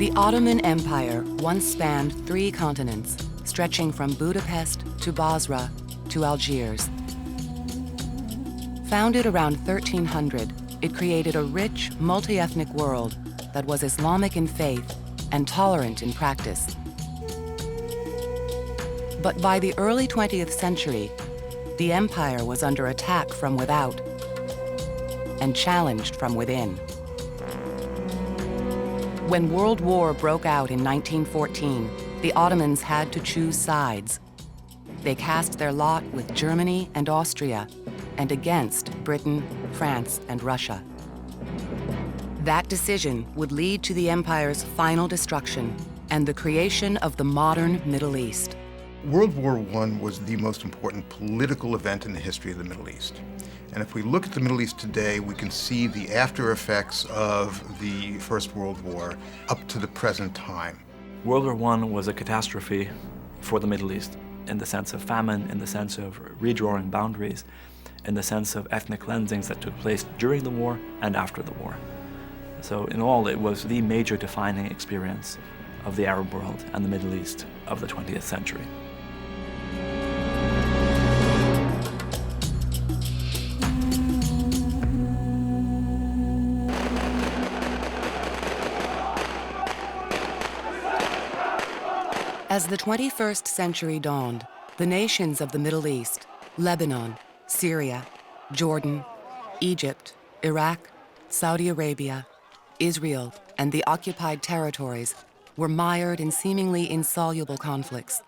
The Ottoman Empire once spanned 3 continents, stretching from Budapest to Basra to Algiers. Founded around 1300, it created a rich, multi-ethnic world that was Islamic in faith and tolerant in practice. But by the early 20th century, the empire was under attack from without and challenged from within. When World War broke out in 1914, the Ottomans had to choose sides. They cast their lot with Germany and Austria and against Britain, France, and Russia. That decision would lead to the empire's final destruction and the creation of the modern Middle East. World War I was the most important political event in the history of the Middle East. And if we look at the Middle East today, we can see the after effects of the First World War up to the present time. World War I was a catastrophe for the Middle East in the sense of famine, in the sense of redrawing boundaries, in the sense of ethnic cleansings that took place during the war and after the war. So in all, it was the major defining experience of the Arab world and the Middle East of the 20th century. As the 21st century dawned, the nations of the Middle East, Lebanon, Syria, Jordan, Egypt, Iraq, Saudi Arabia, Israel, and the occupied territories were mired in seemingly insoluble conflicts.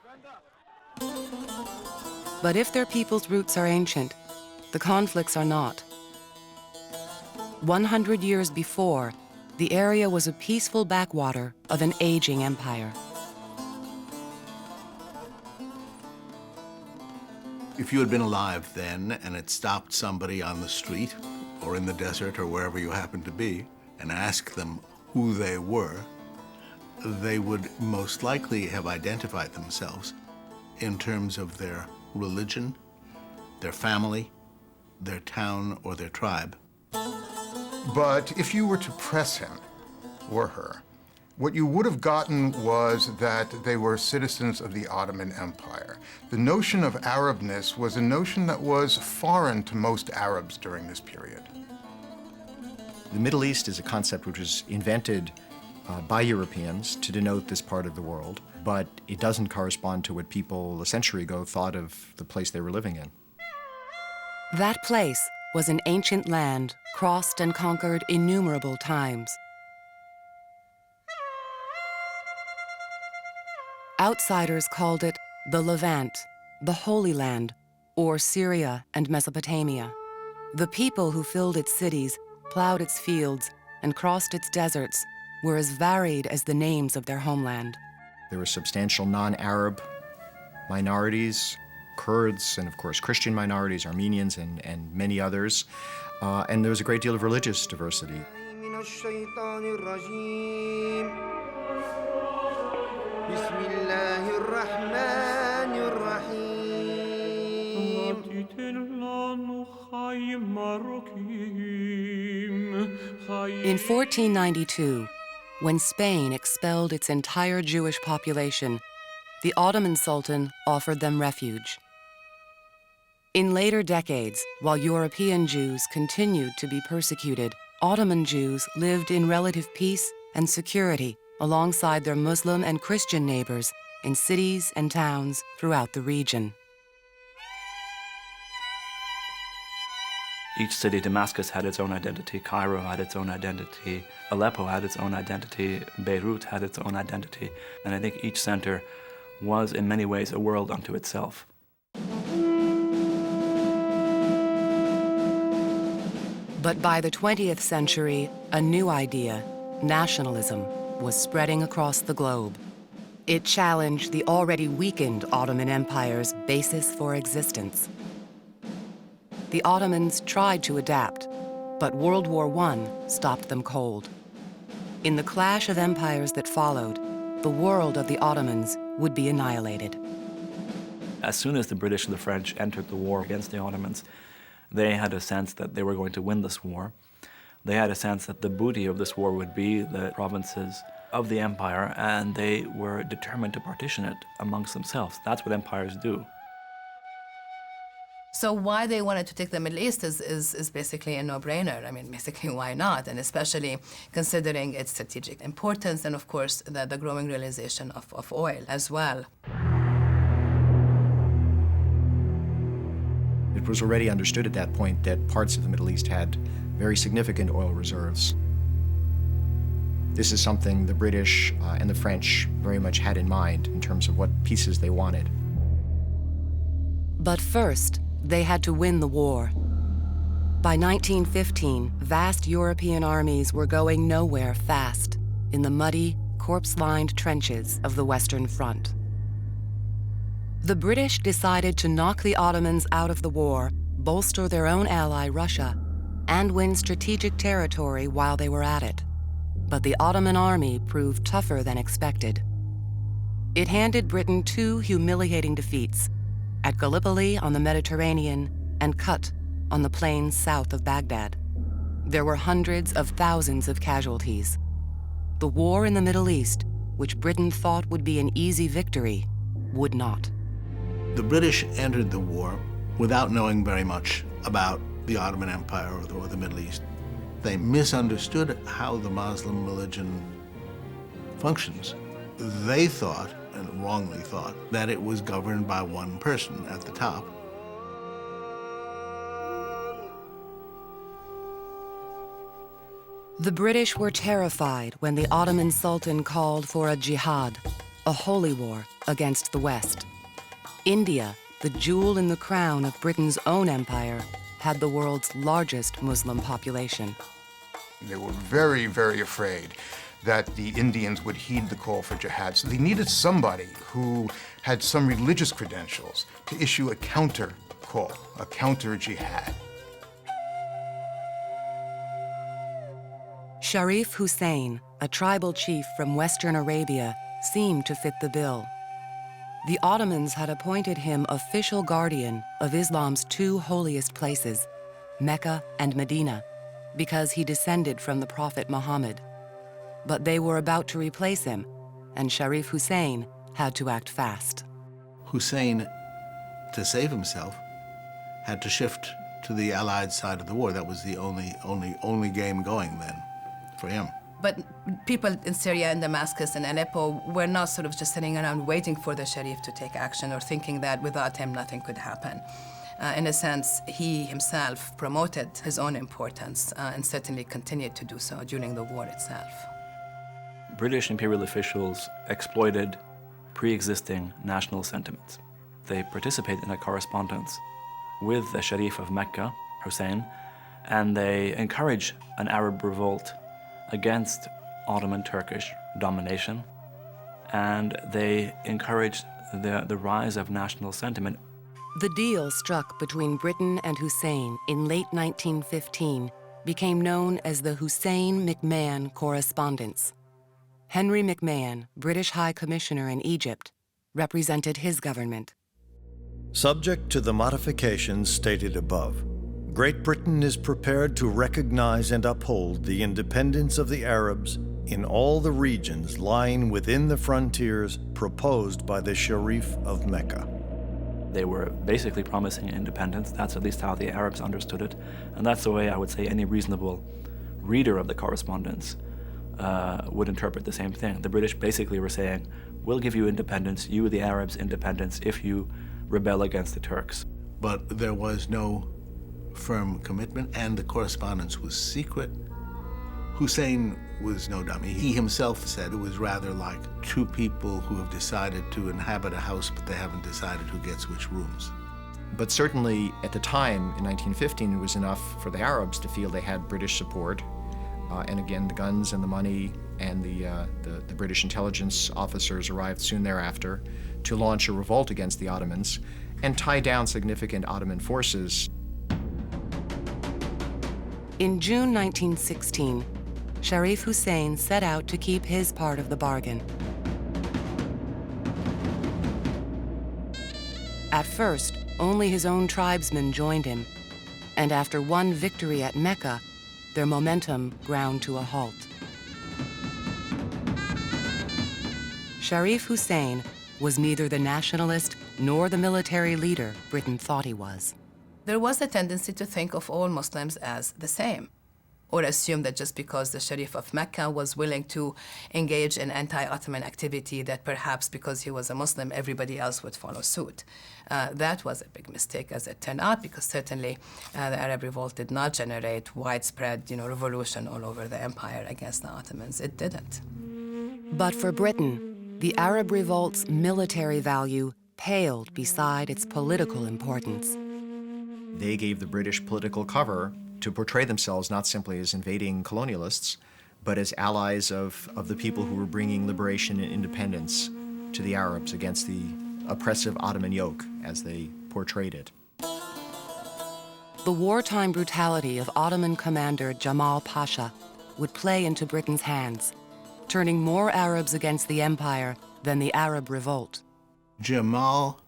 But if their people's roots are ancient, the conflicts are not. 100 years before, the area was a peaceful backwater of an aging empire. If you had been alive then and had stopped somebody on the street or in the desert or wherever you happened to be and asked them who they were, they would most likely have identified themselves in terms of their religion, their family, their town, or their tribe. But if you were to press him or her, what you would have gotten was that they were citizens of the Ottoman Empire. The notion of Arabness was a notion that was foreign to most Arabs during this period. The Middle East is a concept which was invented by Europeans to denote this part of the world, but it doesn't correspond to what people a century ago thought of the place they were living in. That place was an ancient land crossed and conquered innumerable times. Outsiders called it the Levant, the Holy Land, or Syria and Mesopotamia. The people who filled its cities, plowed its fields, and crossed its deserts were as varied as the names of their homeland. There were substantial non-Arab minorities, Kurds, and of course Christian minorities, Armenians, and many others. And there was a great deal of religious diversity. In 1492, when Spain expelled its entire Jewish population, the Ottoman Sultan offered them refuge. In later decades, while European Jews continued to be persecuted, Ottoman Jews lived in relative peace and security alongside their Muslim and Christian neighbors in cities and towns throughout the region. Each city, Damascus had its own identity, Cairo had its own identity, Aleppo had its own identity, Beirut had its own identity, and I think each center was in many ways a world unto itself. But by the 20th century, a new idea, nationalism, was spreading across the globe. It challenged the already weakened Ottoman Empire's basis for existence. The Ottomans tried to adapt, but World War I stopped them cold. In the clash of empires that followed, the world of the Ottomans would be annihilated. As soon as the British and the French entered the war against the Ottomans, they had a sense that they were going to win this war. They had a sense that the booty of this war would be the provinces of the empire, and they were determined to partition it amongst themselves. That's what empires do. So why they wanted to take the Middle East is basically a no-brainer. I mean, basically, why not? And especially considering its strategic importance and, of course, the growing realization of oil as well. It was already understood at that point that parts of the Middle East had very significant oil reserves. This is something the British and the French very much had in mind in terms of what pieces they wanted. But first, they had to win the war. By 1915, vast European armies were going nowhere fast in the muddy, corpse-lined trenches of the Western Front. The British decided to knock the Ottomans out of the war, bolster their own ally Russia, and win strategic territory while they were at it. But the Ottoman army proved tougher than expected. It handed Britain two humiliating defeats, at Gallipoli on the Mediterranean and Kut on the plains south of Baghdad. There were hundreds of thousands of casualties. The war in the Middle East, which Britain thought would be an easy victory, would not. The British entered the war without knowing very much about the Ottoman Empire or the Middle East. They misunderstood how the Muslim religion functions. They thought, and wrongly thought, that it was governed by one person at the top. The British were terrified when the Ottoman Sultan called for a jihad, a holy war against the West. India, the jewel in the crown of Britain's own empire, had the world's largest Muslim population. They were very, very afraid that the Indians would heed the call for jihad. So they needed somebody who had some religious credentials to issue a counter call, a counter jihad. Sharif Hussein, a tribal chief from Western Arabia, seemed to fit the bill. The Ottomans had appointed him official guardian of Islam's two holiest places, Mecca and Medina, because he descended from the Prophet Muhammad. But they were about to replace him, and Sharif Hussein had to act fast. Hussein, to save himself, had to shift to the Allied side of the war. That was the only game going then for him. But people in Syria and Damascus and Aleppo were not sort of just sitting around waiting for the Sharif to take action or thinking that without him nothing could happen. In a sense, he himself promoted his own importance and certainly continued to do so during the war itself. British imperial officials exploited pre-existing national sentiments. They participated in a correspondence with the Sharif of Mecca, Hussein, and they encouraged an Arab revolt against Ottoman Turkish domination, and they encouraged the rise of national sentiment. The deal struck between Britain and Hussein in late 1915 became known as the Hussein-McMahon Correspondence. Henry McMahon, British High Commissioner in Egypt, represented his government. Subject to the modifications stated above, Great Britain is prepared to recognize and uphold the independence of the Arabs in all the regions lying within the frontiers proposed by the Sharif of Mecca. They were basically promising independence. That's at least how the Arabs understood it. And that's the way I would say any reasonable reader of the correspondence would interpret the same thing. The British basically were saying, we'll give you independence, you the Arabs independence, if you rebel against the Turks. But there was no firm commitment, and the correspondence was secret. Hussein was no dummy. He himself said it was rather like two people who have decided to inhabit a house, but they haven't decided who gets which rooms. But certainly at the time, in 1915, it was enough for the Arabs to feel they had British support. And again, the guns and the money and the British intelligence officers arrived soon thereafter to launch a revolt against the Ottomans and tie down significant Ottoman forces. In June 1916, Sharif Hussein set out to keep his part of the bargain. At first, only his own tribesmen joined him, and after one victory at Mecca, their momentum ground to a halt. Sharif Hussein was neither the nationalist nor the military leader Britain thought he was. There was a tendency to think of all Muslims as the same, or assume that just because the Sharif of Mecca was willing to engage in anti-Ottoman activity, that perhaps because he was a Muslim, everybody else would follow suit. That was a big mistake, as it turned out, because certainly the Arab revolt did not generate widespread, revolution all over the empire against the Ottomans. It didn't. But for Britain, the Arab revolt's military value paled beside its political importance. They gave the British political cover to portray themselves not simply as invading colonialists, but as allies of the people who were bringing liberation and independence to the Arabs against the oppressive Ottoman yoke, as they portrayed it. The wartime brutality of Ottoman commander Jamal Pasha would play into Britain's hands, turning more Arabs against the empire than the Arab revolt. Jamal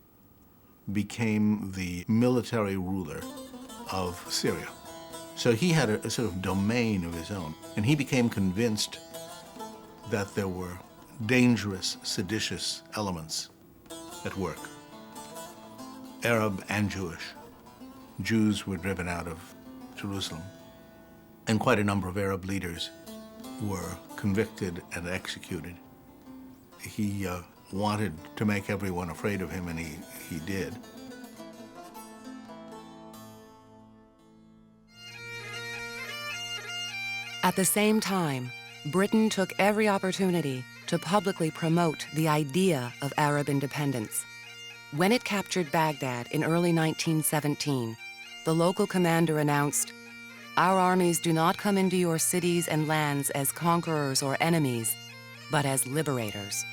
became the military ruler of Syria. So he had a sort of domain of his own, and he became convinced that there were dangerous, seditious elements at work, Arab and Jewish. Jews were driven out of Jerusalem, and quite a number of Arab leaders were convicted and executed. He wanted to make everyone afraid of him, and he did. At the same time, Britain took every opportunity to publicly promote the idea of Arab independence. When it captured Baghdad in early 1917, the local commander announced, "Our armies do not come into your cities and lands as conquerors or enemies, but as liberators."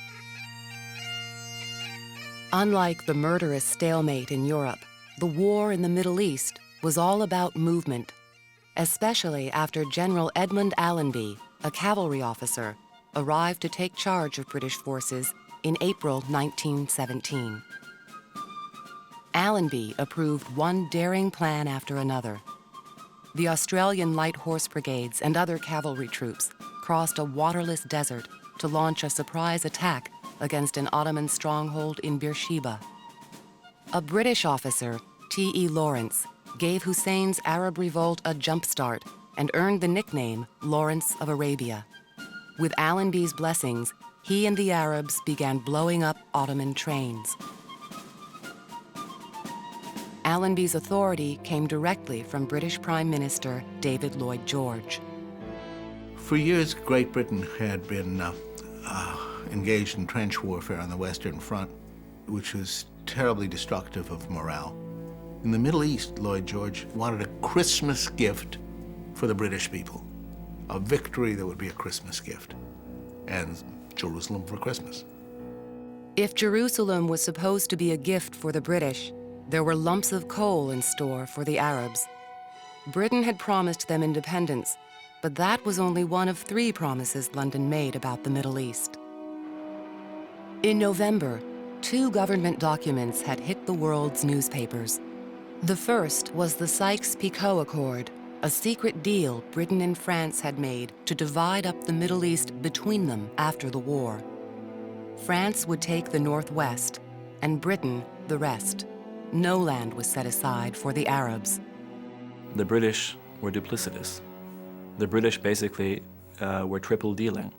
Unlike the murderous stalemate in Europe, the war in the Middle East was all about movement, especially after General Edmund Allenby, a cavalry officer, arrived to take charge of British forces in April 1917. Allenby approved one daring plan after another. The Australian Light Horse Brigades and other cavalry troops crossed a waterless desert to launch a surprise attack against an Ottoman stronghold in Beersheba. A British officer, T.E. Lawrence, gave Hussein's Arab revolt a jump start and earned the nickname Lawrence of Arabia. With Allenby's blessings, he and the Arabs began blowing up Ottoman trains. Allenby's authority came directly from British Prime Minister David Lloyd George. For years, Great Britain had been engaged in trench warfare on the Western Front, which was terribly destructive of morale. In the Middle East, Lloyd George wanted a Christmas gift for the British people, a victory that would be a Christmas gift, and Jerusalem for Christmas. If Jerusalem was supposed to be a gift for the British, there were lumps of coal in store for the Arabs. Britain had promised them independence, but that was only one of 3 promises London made about the Middle East. In November, 2 government documents had hit the world's newspapers. The first was the Sykes-Picot Accord, a secret deal Britain and France had made to divide up the Middle East between them after the war. France would take the northwest, and Britain the rest. No land was set aside for the Arabs. The British were duplicitous. The British basically were triple dealing.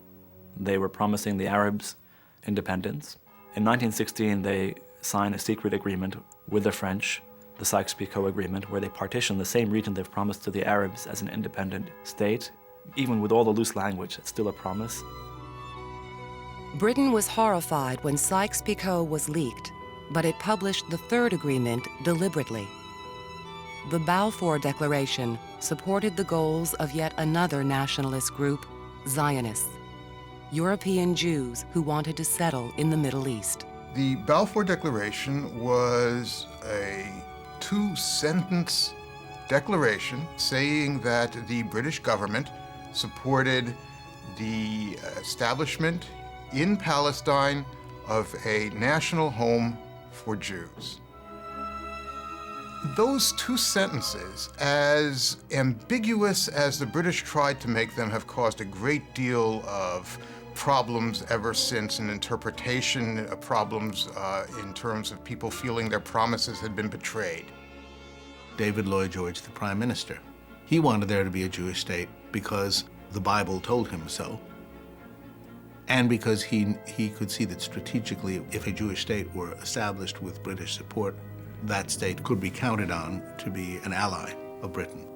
They were promising the Arabs independence. In 1916, they signed a secret agreement with the French, the Sykes-Picot Agreement, where they partitioned the same region they've promised to the Arabs as an independent state. Even with all the loose language, it's still a promise. Britain was horrified when Sykes-Picot was leaked, but it published the third agreement deliberately. The Balfour Declaration supported the goals of yet another nationalist group, Zionists, European Jews who wanted to settle in the Middle East. The Balfour Declaration was a 2-sentence declaration saying that the British government supported the establishment in Palestine of a national home for Jews. Those 2 sentences, as ambiguous as the British tried to make them, have caused a great deal of problems ever since, and interpretation problems in terms of people feeling their promises had been betrayed. David Lloyd George, the prime minister, he wanted there to be a Jewish state because the Bible told him so, and because he could see that strategically, if a Jewish state were established with British support, that state could be counted on to be an ally of Britain.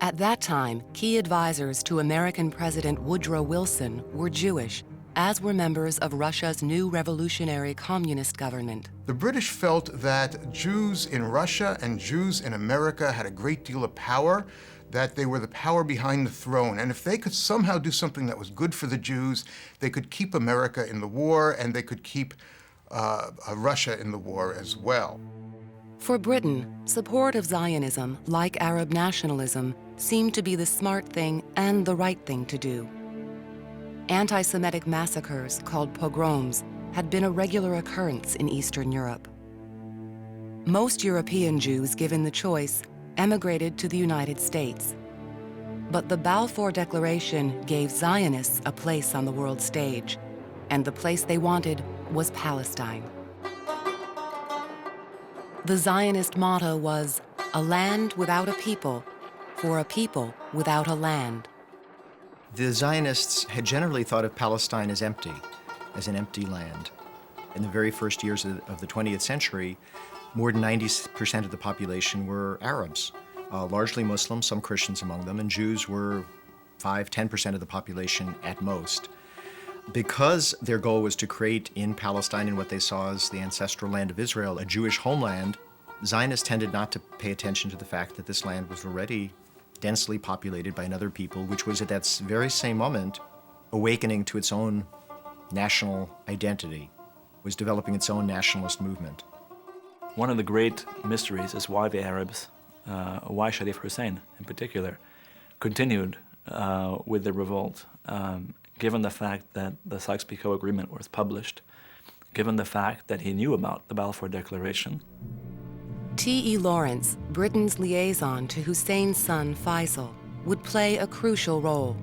At that time, key advisors to American President Woodrow Wilson were Jewish, as were members of Russia's new revolutionary communist government. The British felt that Jews in Russia and Jews in America had a great deal of power, that they were the power behind the throne, and if they could somehow do something that was good for the Jews, they could keep America in the war, and they could keep Russia in the war as well. For Britain, support of Zionism, like Arab nationalism, seemed to be the smart thing and the right thing to do. Anti-Semitic massacres, called pogroms, had been a regular occurrence in Eastern Europe. Most European Jews, given the choice, emigrated to the United States. But the Balfour Declaration gave Zionists a place on the world stage, and the place they wanted was Palestine. The Zionist motto was, "A land without a people, for a people without a land." The Zionists had generally thought of Palestine as empty, as an empty land. In the very first years of the 20th century, more than 90% of the population were Arabs, largely Muslims, some Christians among them, and Jews were 5–10% of the population at most. Because their goal was to create in Palestine, in what they saw as the ancestral land of Israel, a Jewish homeland, Zionists tended not to pay attention to the fact that this land was already densely populated by another people, which was at that very same moment awakening to its own national identity, was developing its own nationalist movement. One of the great mysteries is why the Arabs, why Sharif Hussein in particular, continued with the revolt, given the fact that the Sykes-Picot Agreement was published, given the fact that he knew about the Balfour Declaration. T.E. Lawrence, Britain's liaison to Hussein's son Faisal, would play a crucial role.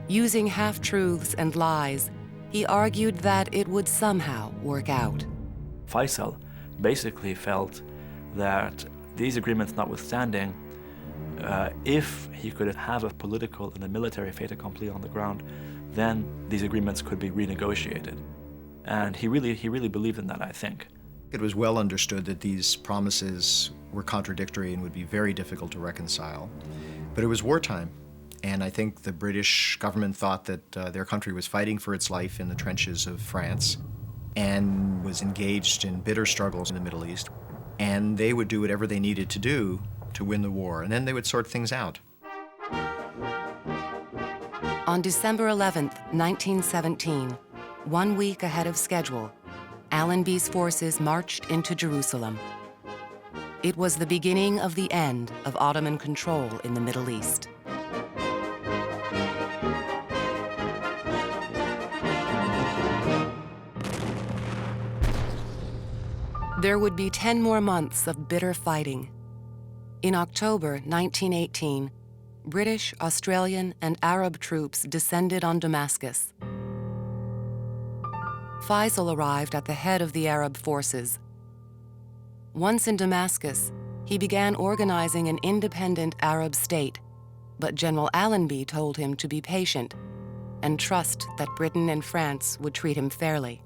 Using half-truths and lies, he argued that it would somehow work out. Faisal basically felt that these agreements notwithstanding, if he could have a political and a military fait accompli on the ground, then these agreements could be renegotiated. And he really believed in that, I think. It was well understood that these promises were contradictory and would be very difficult to reconcile. But it was wartime, and I think the British government thought that their country was fighting for its life in the trenches of France and was engaged in bitter struggles in the Middle East, and they would do whatever they needed to do to win the war, and then they would sort things out. On December 11th, 1917, 1 week ahead of schedule, Allenby's forces marched into Jerusalem. It was the beginning of the end of Ottoman control in the Middle East. There would be 10 more months of bitter fighting. In October 1918, British, Australian, and Arab troops descended on Damascus. Faisal arrived at the head of the Arab forces. Once in Damascus, he began organizing an independent Arab state, but General Allenby told him to be patient and trust that Britain and France would treat him fairly.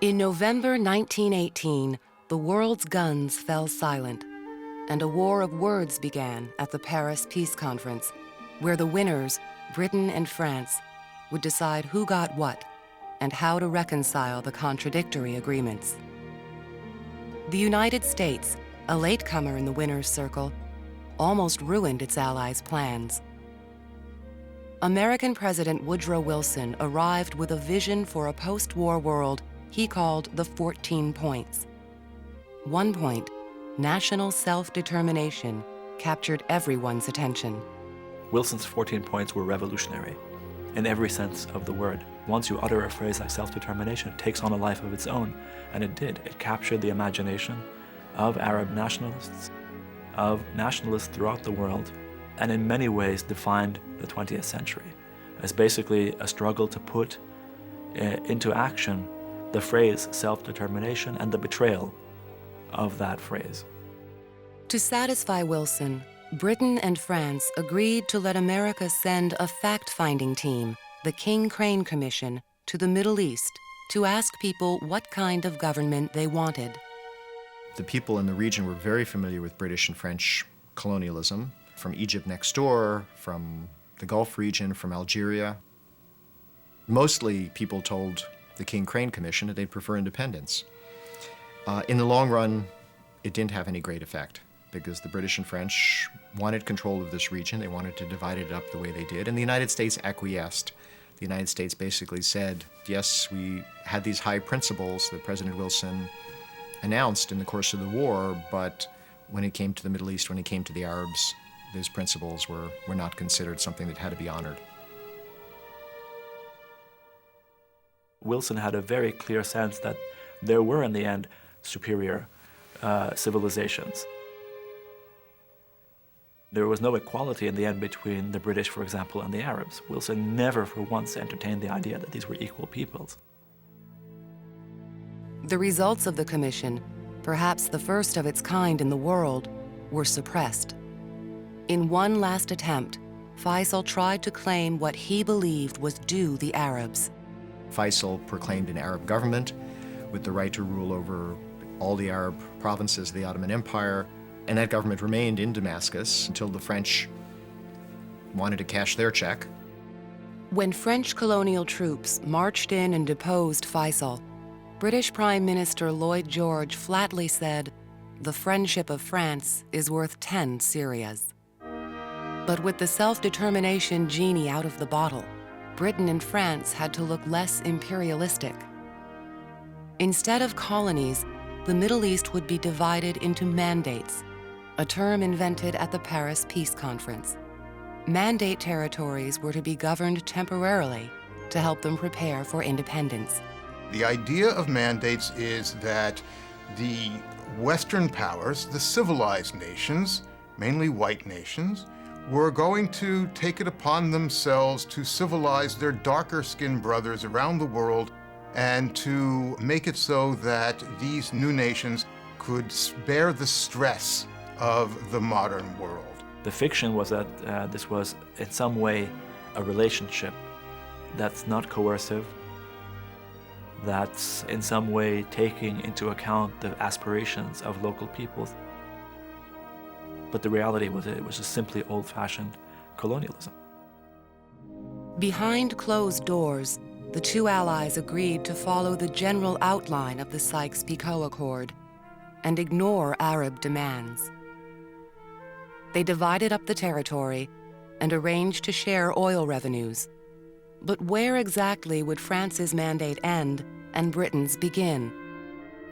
In November 1918, the world's guns fell silent, and a war of words began at the Paris Peace Conference, where the winners, Britain and France, would decide who got what and how to reconcile the contradictory agreements. The United States, a latecomer in the winners' circle, almost ruined its allies' plans. American President Woodrow Wilson arrived with a vision for a post-war world he called the 14 points. 1 point, national self-determination, captured everyone's attention. Wilson's 14 points were revolutionary. in every sense of the word. Once you utter a phrase like self-determination, it takes on a life of its own. And it did. It captured the imagination of Arab nationalists, of nationalists throughout the world, and in many ways defined the 20th century as basically a struggle to put into action the phrase self-determination and the betrayal of that phrase. To satisfy Wilson, Britain and France agreed to let America send a fact-finding team, the King Crane Commission, to the Middle East to ask people what kind of government they wanted. The people in the region were very familiar with British and French colonialism, from Egypt next door, from the Gulf region, from Algeria. Mostly people told the King Crane Commission that they'd prefer independence. In the long run, it didn't have any great effect because the British and French wanted control of this region. They wanted to divide it up the way they did, and the United States acquiesced. The United States basically said, yes, we had these high principles that President Wilson announced in the course of the war, but when it came to the Middle East, when it came to the Arabs, those principles were not considered something that had to be honored. Wilson had a very clear sense that there were, in the end, superior civilizations. There was no equality in the end between the British, for example, and the Arabs. Wilson never for once entertained the idea that these were equal peoples. The results of the commission, perhaps the first of its kind in the world, were suppressed. In one last attempt, Faisal tried to claim what he believed was due the Arabs. Faisal proclaimed an Arab government with the right to rule over all the Arab provinces of the Ottoman Empire, and that government remained in Damascus until the French wanted to cash their check. When French colonial troops marched in and deposed Faisal, British Prime Minister Lloyd George flatly said, "The friendship of France is worth 10 Syrias." But with the self-determination genie out of the bottle, Britain and France had to look less imperialistic. Instead of colonies, the Middle East would be divided into mandates, a term invented at the Paris Peace Conference. Mandate territories were to be governed temporarily to help them prepare for independence. The idea of mandates is that the Western powers, the civilized nations, mainly white nations, were going to take it upon themselves to civilize their darker-skinned brothers around the world and to make it so that these new nations could bear the stress of the modern world. The fiction was that this was in some way a relationship that's not coercive, that's in some way taking into account the aspirations of local peoples. But the reality was it was just simply old-fashioned colonialism. Behind closed doors, the two allies agreed to follow the general outline of the Sykes-Picot Accord and ignore Arab demands. They divided up the territory and arranged to share oil revenues. But where exactly would France's mandate end and Britain's begin?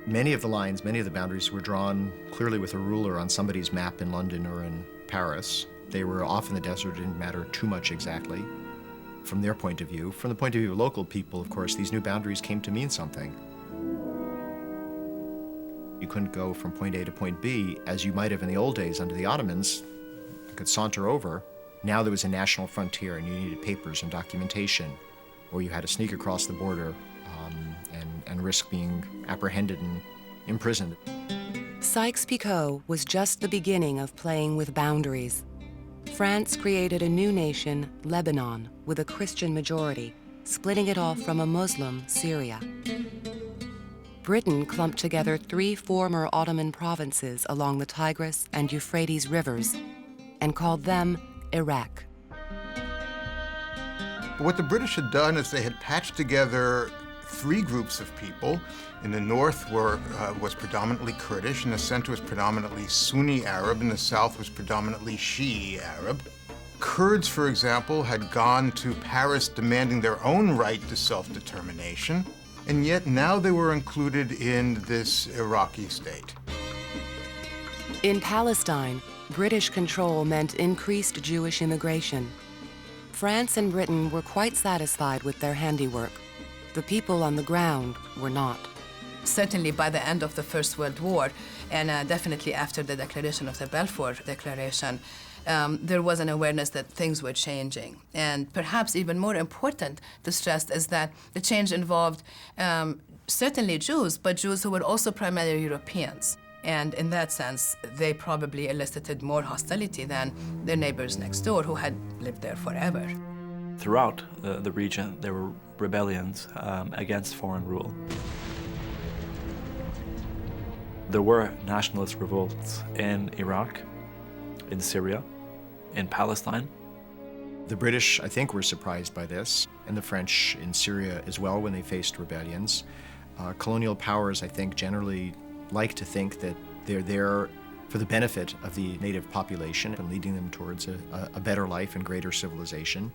Many of the lines, many of the boundaries were drawn clearly with a ruler on somebody's map in London or in Paris. They were off in the desert, it didn't matter too much exactly from their point of view. From the point of view of local people, of course, these new boundaries came to mean something. You couldn't go from point A to point B as you might have in the old days under the Ottomans. You could saunter over. Now there was a national frontier and you needed papers and documentation, or you had to sneak across the border and risk being apprehended and imprisoned. Sykes-Picot was just the beginning of playing with boundaries. France created a new nation, Lebanon, with a Christian majority, splitting it off from a Muslim, Syria. Britain clumped together 3 former Ottoman provinces along the Tigris and Euphrates rivers and called them Iraq. What the British had done is they had patched together 3 groups of people. In the north was predominantly Kurdish, in the center was predominantly Sunni Arab, in the south was predominantly Shi'i Arab. Kurds, for example, had gone to Paris demanding their own right to self-determination, and yet now they were included in this Iraqi state. In Palestine, British control meant increased Jewish immigration. France and Britain were quite satisfied with their handiwork. The people on the ground were not. Certainly by the end of the First World War, and definitely after the declaration of the Balfour Declaration, there was an awareness that things were changing. And perhaps even more important to stress is that the change involved certainly Jews, but Jews who were also primarily Europeans. And in that sense, they probably elicited more hostility than their neighbors next door who had lived there forever. Throughout the region, there were rebellions against foreign rule. There were nationalist revolts in Iraq, in Syria, in Palestine. The British, I think, were surprised by this, and the French in Syria as well when they faced rebellions. Colonial powers, I think, generally like to think that they're there for the benefit of the native population and leading them towards a better life and greater civilization.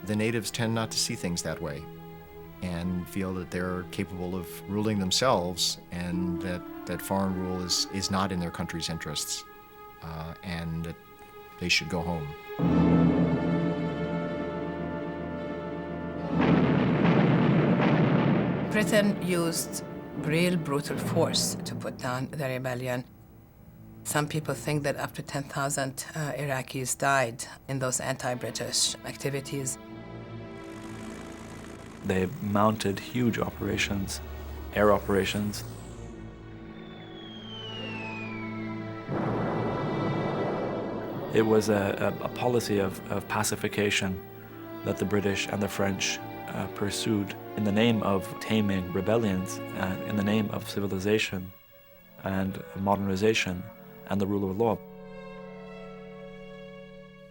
The natives tend not to see things that way and feel that they're capable of ruling themselves and that foreign rule is not in their country's interests and that they should go home. Britain used real brutal force to put down the rebellion. Some people think that up to 10,000 Iraqis died in those anti-British activities. They mounted huge operations, air operations. It was a policy of pacification that the British and the French pursued in the name of taming rebellions and in the name of civilization and modernization and the rule of law.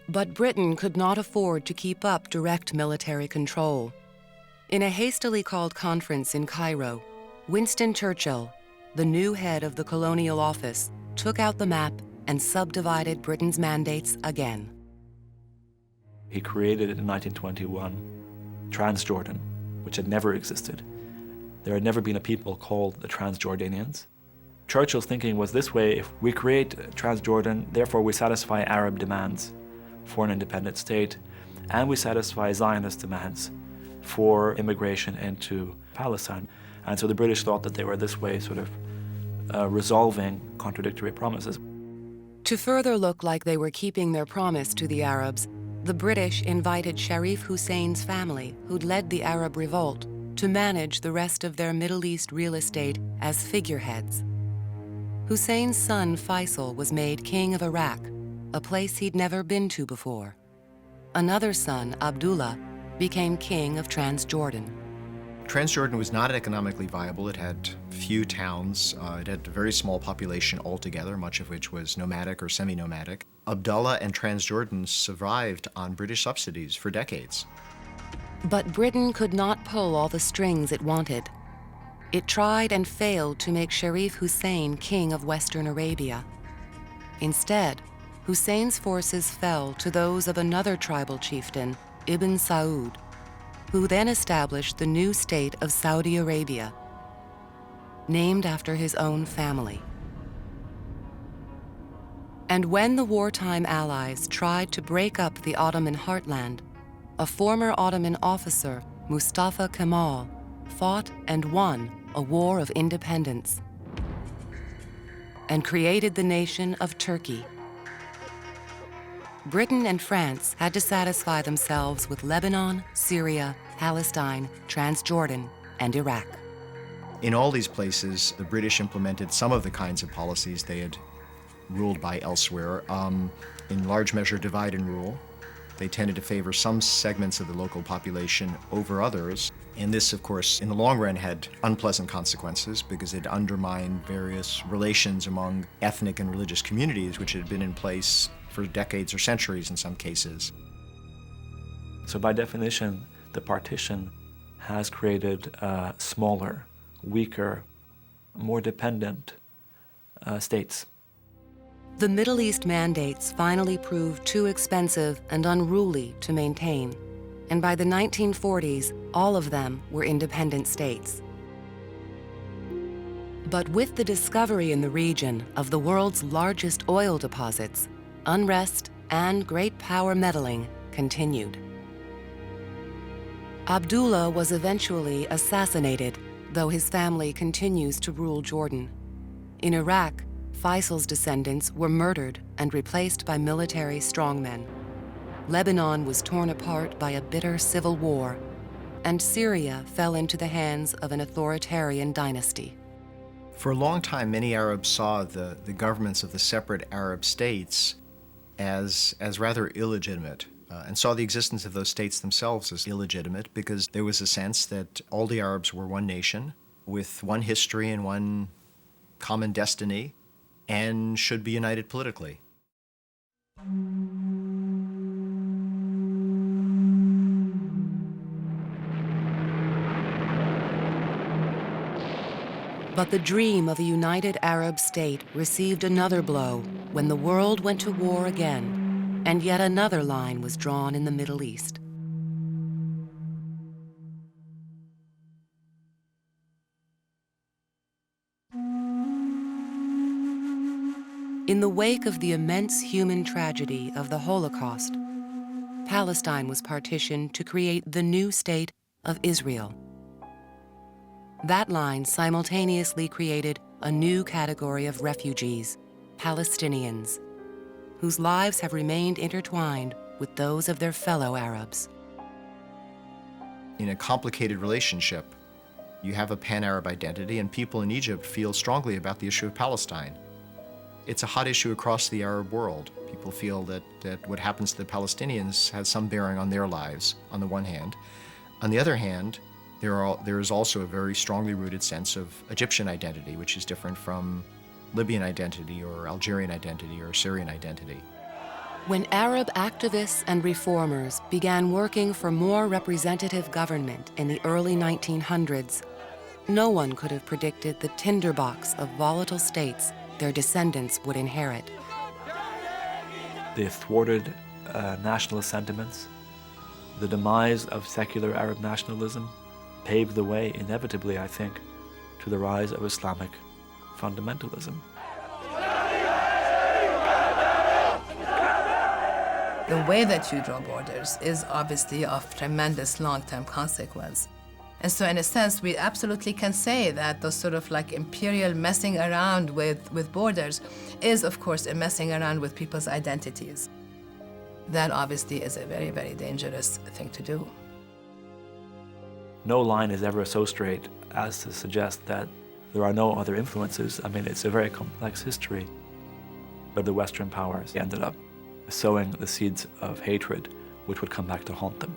But Britain could not afford to keep up direct military control. In a hastily called conference in Cairo, Winston Churchill, the new head of the Colonial Office, took out the map and subdivided Britain's mandates again. He created in 1921 Transjordan, which had never existed. There had never been a people called the Transjordanians. Churchill's thinking was this way: if we create Transjordan, therefore we satisfy Arab demands for an independent state, and we satisfy Zionist demands for immigration into Palestine. And so the British thought that they were this way sort of resolving contradictory promises. To further look like they were keeping their promise to the Arabs, the British invited Sharif Hussein's family, who'd led the Arab revolt, to manage the rest of their Middle East real estate as figureheads. Hussein's son Faisal was made king of Iraq, a place he'd never been to before. Another son, Abdullah, became king of Transjordan. Transjordan was not economically viable. It had few towns. It had a very small population altogether, much of which was nomadic or semi-nomadic. Abdullah and Transjordan survived on British subsidies for decades. But Britain could not pull all the strings it wanted. It tried and failed to make Sharif Hussein king of Western Arabia. Instead, Hussein's forces fell to those of another tribal chieftain, Ibn Saud, who then established the new state of Saudi Arabia, named after his own family. And when the wartime allies tried to break up the Ottoman heartland, a former Ottoman officer, Mustafa Kemal, fought and won a war of independence and created the nation of Turkey. Britain and France had to satisfy themselves with Lebanon, Syria, Palestine, Transjordan, and Iraq. In all these places, the British implemented some of the kinds of policies they had ruled by elsewhere. In large measure, divide and rule. They tended to favor some segments of the local population over others. And this, of course, in the long run had unpleasant consequences because it undermined various relations among ethnic and religious communities which had been in place for decades or centuries in some cases. So by definition, the partition has created smaller, weaker, more dependent states. The Middle East mandates finally proved too expensive and unruly to maintain, and by the 1940s, all of them were independent states. But with the discovery in the region of the world's largest oil deposits, unrest and great power meddling continued. Abdullah was eventually assassinated, though his family continues to rule Jordan. In Iraq, Faisal's descendants were murdered and replaced by military strongmen. Lebanon was torn apart by a bitter civil war, and Syria fell into the hands of an authoritarian dynasty. For a long time, many Arabs saw the governments of the separate Arab states as rather illegitimate, and saw the existence of those states themselves as illegitimate because there was a sense that all the Arabs were one nation with one history and one common destiny and should be united politically. But the dream of a united Arab state received another blow when the world went to war again, and yet another line was drawn in the Middle East. In the wake of the immense human tragedy of the Holocaust, Palestine was partitioned to create the new state of Israel. That line simultaneously created a new category of refugees, Palestinians, whose lives have remained intertwined with those of their fellow Arabs. In a complicated relationship, you have a pan-Arab identity, and people in Egypt feel strongly about the issue of Palestine. It's a hot issue across the Arab world. People feel that what happens to the Palestinians has some bearing on their lives, on the one hand. On the other hand, there is also a very strongly rooted sense of Egyptian identity, which is different from Libyan identity or Algerian identity or Syrian identity. When Arab activists and reformers began working for more representative government in the early 1900s, no one could have predicted the tinderbox of volatile states their descendants would inherit. The thwarted nationalist sentiments, the demise of secular Arab nationalism, paved the way, inevitably, I think, to the rise of Islamic fundamentalism. The way that you draw borders is obviously of tremendous long-term consequence. And so in a sense, we absolutely can say that the sort of like imperial messing around with borders is, of course, a messing around with people's identities. That obviously is a very, very dangerous thing to do. No line is ever so straight as to suggest that there are no other influences. I mean, it's a very complex history. But the Western powers ended up sowing the seeds of hatred, which would come back to haunt them.